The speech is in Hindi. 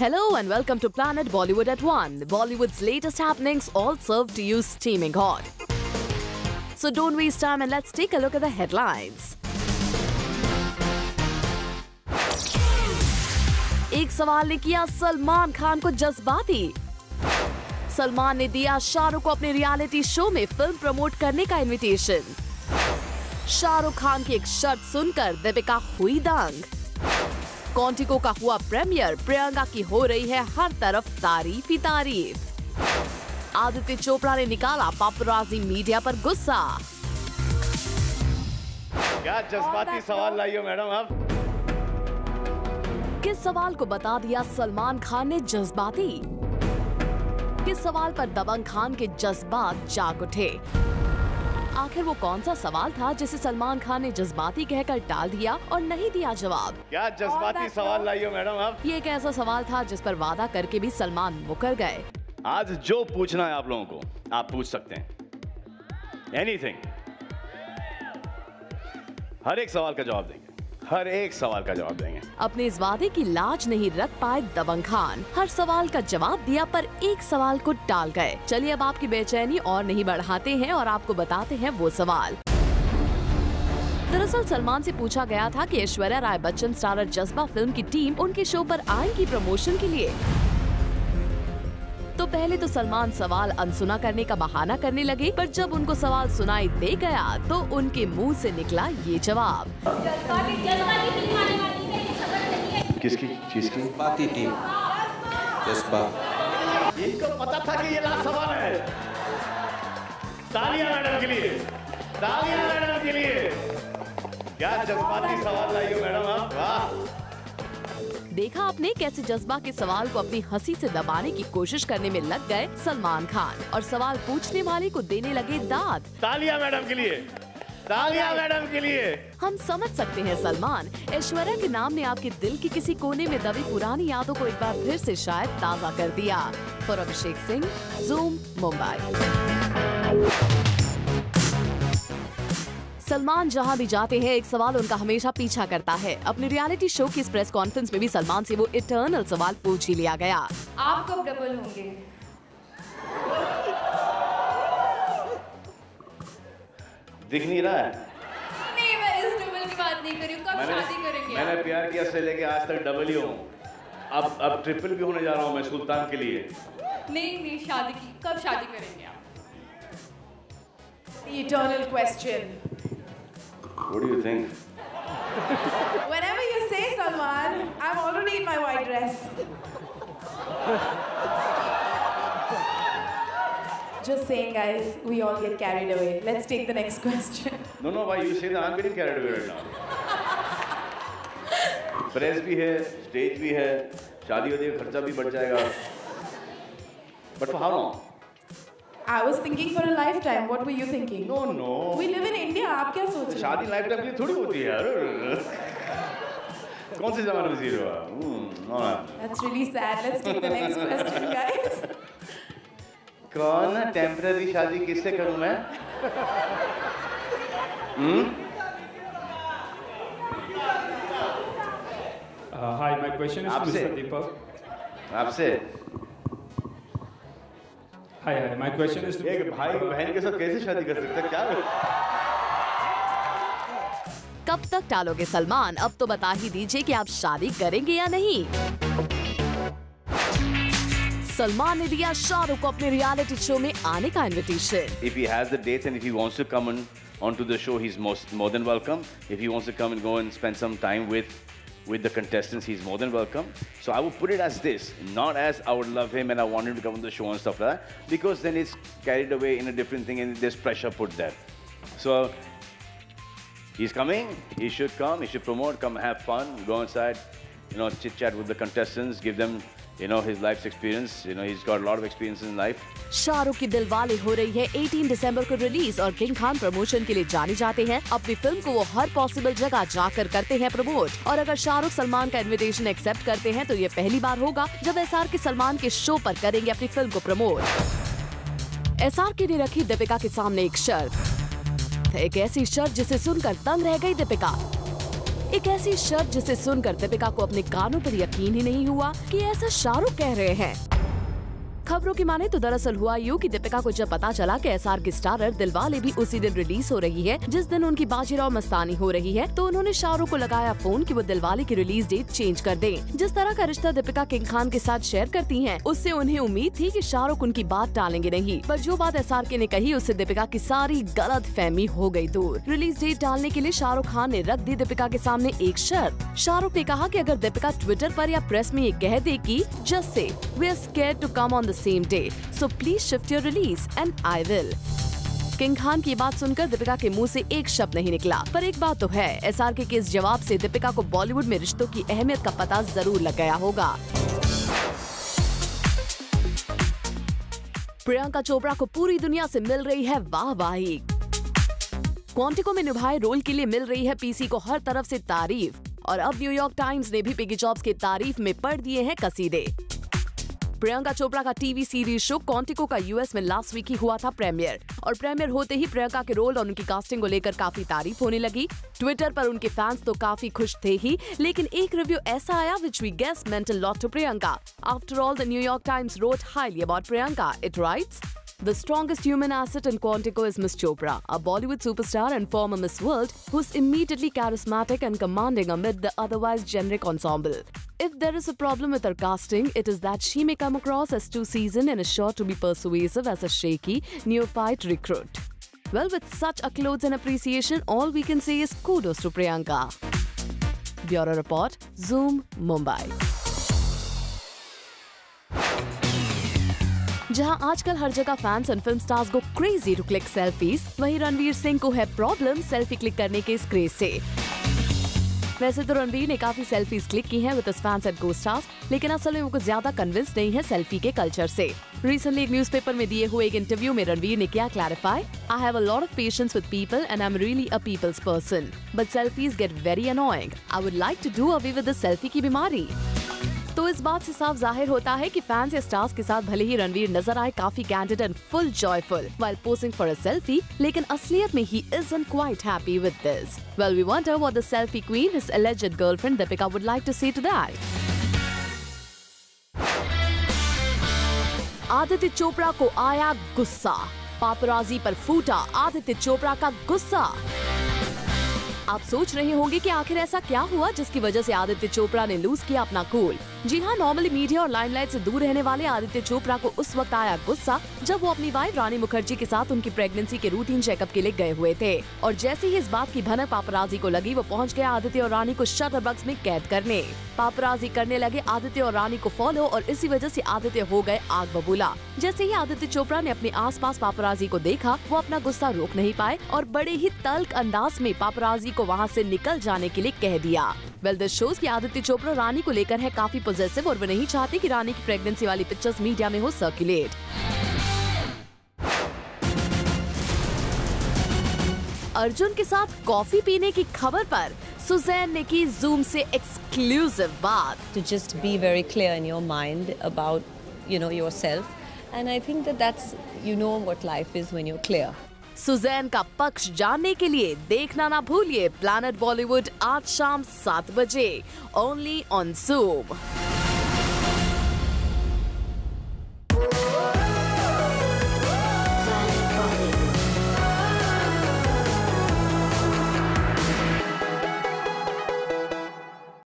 Hello and welcome to Planet Bollywood at 1. Bollywood's latest happenings all served to you steaming hot. So don't waste time and let's take a look at the headlines. एक सवाल ने किया सलमान खान को जज्बाती। सलमान ने दिया शाहरुख को अपने रियलिटी शो में फिल्म प्रमोट करने का इनविटेशन। शाहरुख खान की एक शर्त सुनकर दीपिका हुई दंग। क्वांटिको का हुआ प्रीमियर, प्रियंका की हो रही है हर तरफ तारीफ ही तारीफ। आदित्य चोपड़ा ने निकाला पापराजी मीडिया पर गुस्सा। क्या जज्बाती सवाल लाई हो मैडम आप? किस सवाल को बता दिया सलमान खान ने जज्बाती? किस सवाल पर दबंग खान के जज्बात जाग उठे? आखिर वो कौन सा सवाल था जिसे सलमान खान ने जज्बाती कहकर टाल दिया और नहीं दिया जवाब? क्या जज्बाती सवाल लाई हो मैडम आप? ये एक ऐसा सवाल था जिस पर वादा करके भी सलमान मुकर गए। आज जो पूछना है आप लोगों को आप पूछ सकते हैं। एनीथिंग, हर एक सवाल का जवाब देंगे, हर एक सवाल का जवाब देंगे। अपने इस वादे की लाज नहीं रख पाए दबंग खान। हर सवाल का जवाब दिया पर एक सवाल को टाल गए। चलिए अब आपकी बेचैनी और नहीं बढ़ाते हैं और आपको बताते हैं वो सवाल। दरअसल सलमान से पूछा गया था कि ऐश्वर्या राय बच्चन स्टारर जज्बा फिल्म की टीम उनके शो पर आएंगी प्रमोशन के लिए। तो पहले तो सलमान सवाल अनसुना करने का बहाना करने लगे, पर जब उनको सवाल सुनाई दे गया तो उनके मुंह से निकला ये जवाब। किसकी चीज की? बाती टीम जज्बा। इनको पता था कि ये लास्ट सवाल है। तालियां मैडम के लिए, तालियां मैडम के लिए। क्या जज्बाती सवाल लाई हो मैडम आप? वाह! देखा आपने कैसे जज्बा के सवाल को अपनी हंसी से दबाने की कोशिश करने में लग गए सलमान खान और सवाल पूछने वाले को देने लगे दाद। तालियां मैडम के लिए, तालियां मैडम के लिए। हम समझ सकते हैं सलमान, ऐश्वर्या के नाम ने आपके दिल के किसी कोने में दबी पुरानी यादों को एक बार फिर से शायद ताज़ा कर दिया। For Abhishek Singh, zoom, Mumbai. सलमान जहां भी जाते हैं एक सवाल उनका हमेशा पीछा करता है। अपने रियलिटी शो की इस प्रेस कॉन्फ्रेंस में भी सलमान से वो इटर्नल सवाल पूछ ही लिया गया। आप कब डबल होंगे? दिख नहीं रहा है? नहीं, मैं इस डबल की बात नहीं कर रही हूँ। कब शादी करेंगे? मैंने प्यार किया से लेके आज तक डबल ही हूँ। अब ट्रिपल भी होने जा रहा हूँ मैं सुल्तान के लिए। नहीं, शादी की कब शादी करेंगे आप? The eternal question. What do you think? Whenever you say Salman, I'm already in my white dress. Just saying, guys, we all get carried away. Let's take the next question. No, why you say that? I'm getting carried away right now. Press भी है, स्टेज भी है, शादी वादी का खर्चा भी बढ़ जाएगा। But for how long? I was thinking for a lifetime. What were you thinking? No. We live in India. आप क्या सोच रहे हैं? शादी लाइफ टाइम के लिए थोड़ी होती है यार। कौन से जमाने में जी रहे हो आप? That's really sad. Let's take the next question, guys. कौन है टेम्पररी शादी किससे करूं मैं? Hi, my question is to आपसे? Mr. Deepak. आपसे? Hi, my question is to एक भाई बहन के साथ कैसे शादी कर सकता है क्या? कब तक टालोगे सलमान? अब तो बता ही दीजिए कि आप शादी करेंगे या नहीं। सलमान ने दिया शाहरुख को अपने रियलिटी शो में आने का invitation. If he has the dates and if he wants to come onto the show, he's more than welcome. If he wants to come and go and spend some time with the contestants, he's more than welcome. So I would put it as this, not as I would love him and I want him to come on the show and stuff like that, because then it's carried away in a different thing and there's pressure put there. So he's coming, he should come, he should promote, come have fun, go inside, chit chat with the contestants, give them his life's experience. He's got a lot of experience in life. Shahrukh की दिलवाले हो रही है 18 दिसंबर को रिलीज और किंग खान प्रमोशन के लिए जाने जाते हैं। अपनी फिल्म को वो हर पॉसिबल जगह जाकर करते हैं प्रमोट और अगर शाहरुख सलमान का इनविटेशन एक्सेप्ट करते हैं तो ये पहली बार होगा जब एसआर के सलमान के शो पर करेंगे अपनी फिल्म को प्रमोट। एसआर के ने रखी दीपिका के सामने एक शर्त, एक ऐसी शर्त जिसे सुनकर तंग रह गई दीपिका। एक ऐसी शर्त जिसे सुनकर दीपिका को अपने कानों पर यकीन ही नहीं हुआ कि ऐसा शाहरुख कह रहे हैं। खबरों की माने तो दरअसल हुआ यूं कि दीपिका को जब पता चला कि एसआर की स्टारर दिलवाले भी उसी दिन रिलीज हो रही है जिस दिन उनकी बाजीराव मस्तानी हो रही है, तो उन्होंने शाहरुख को लगाया फोन कि वो दिलवाले की रिलीज डेट चेंज कर दें। जिस तरह का रिश्ता दीपिका किंग खान के साथ शेयर करती हैं, उससे उन्हें उम्मीद थी कि शाहरुख उनकी बात टालेंगे नहीं, पर जो बात एसआर ने कही उससे दीपिका की सारी गलतफहमी हो गई दूर। रिलीज डेट डालने के लिए शाहरुख खान ने रख दी दीपिका के सामने एक शर्त। शाहरुख ने कहा कि अगर दीपिका ट्विटर पर या प्रेस में ये कह दे कि just say we are scared to come on the same day, so please shift your release and I will. King Khan की बात सुनकर दीपिका के मुंह से एक शब्द नहीं निकला, पर एक बात तो है, एसआरके के इस जवाब से दीपिका को बॉलीवुड में रिश्तों की अहमियत का पता जरूर लग गया होगा। प्रियंका चोपड़ा को पूरी दुनिया से मिल रही है वाहवाही। क्वांटिको में निभाए रोल के लिए मिल रही है पीसी को हर तरफ से तारीफ, और अब न्यूयॉर्क टाइम्स ने भी पिगी जॉब्स की तारीफ में पढ़ दिए हैं कसीदे। प्रियंका चोपड़ा का टीवी सीरीज शो क्वांटिको का यूएस में लास्ट वीक ही हुआ था प्रीमियर, और प्रीमियर होते ही प्रियंका के रोल और उनकी कास्टिंग को लेकर काफी तारीफ होने लगी। ट्विटर पर उनके फैंस तो काफी खुश थे ही, लेकिन एक रिव्यू ऐसा आया which we guess meant a lot to Priyanka. After all, the New York Times wrote highly about Priyanka. It writes, "The strongest human asset in Quantico is Miss Chopra, a Bollywood superstar and former Miss World, who's immediately charismatic and commanding amid the otherwise generic ensemble. If there is a problem with her casting, it is that she may come across as too seasoned and is sure to be persuasive as a shaky, neophyte recruit." Well, with such accolades and appreciation, all we can say is kudos to Priyanka. Bureau Report, Zoom, Mumbai. जहां आजकल हर जगह फैंस एंड फिल्म स्टार्स को क्रेजी टू क्लिक सेल्फीज, वहीं रणवीर सिंह को है प्रॉब्लम सेल्फी क्लिक करने के इस क्रेज से। वैसे तो रणवीर ने काफी सेल्फीज क्लिक की हैं विद हिज फैंस एंड को-स्टार्स, लेकिन असल में वो कुछ ज्यादा कन्विंस नहीं है सेल्फी के कल्चर से। रिसेंटली एक न्यूज़पेपर में दिए हुए एक इंटरव्यू में रणवीर ने क्या clarify, "I have a lot of patience with people and I'm really a people's person, but selfies get very annoying. I would like to do away with the selfie की बीमारी." तो इस बात से साफ जाहिर होता है कि फैंस या स्टार्स के साथ भले ही रणवीर नजर आए काफी candid and full joyful while posing for a selfie, लेकिन असलियत में he isn't quite happy with this. Well, we wonder what the selfie queen, his alleged girlfriend Deepika, would like to say to that. Aditya Chopra को आया गुस्सा, पापराजी पर फूटा आदित्य चोपड़ा का गुस्सा। आप सोच रहे होंगे कि आखिर ऐसा क्या हुआ जिसकी वजह से आदित्य चोपड़ा ने लूज किया अपना कूल। जी हाँ, नॉर्मली मीडिया और लाइमलाइट से दूर रहने वाले आदित्य चोपड़ा को उस वक्त आया गुस्सा जब वो अपनी वाइफ रानी मुखर्जी के साथ उनकी प्रेगनेंसी के रूटीन चेकअप के लिए गए हुए थे, और जैसे ही इस बात की भनक पापराजी को लगी, वो पहुंच गया आदित्य और रानी को शटर बॉक्स में कैद करने। पापराजी करने लगे आदित्य और रानी को फॉलो, और इसी वजह से आदित्य हो गए आग बबूला। जैसे ही आदित्य चोपड़ा ने अपने आसपास पापराजी को देखा, वो अपना गुस्सा रोक नहीं पाए और बड़े ही तल्ख अंदाज में पापराजी को वहाँ से निकल जाने के लिए कह दिया। वेल, दिस शोज कि आदित्य चोपड़ा रानी को लेकर है काफी पॉजिटिव, और वो नहीं चाहते कि रानी की प्रेगनेंसी वाली पिक्चर्स मीडिया में हो सर्कुलेट। अर्जुन के साथ कॉफी पीने की खबर पर सुजैन ने की जूम से एक्सक्लूसिव बात। To just be very clear in your mind about, yourself, and I think that's, what life is when you're clear. Suzanne का पक्ष जानने के लिए देखना ना भूलिए प्लैनेट बॉलीवुड आज शाम 7 बजे, ओनली ऑन Zoom।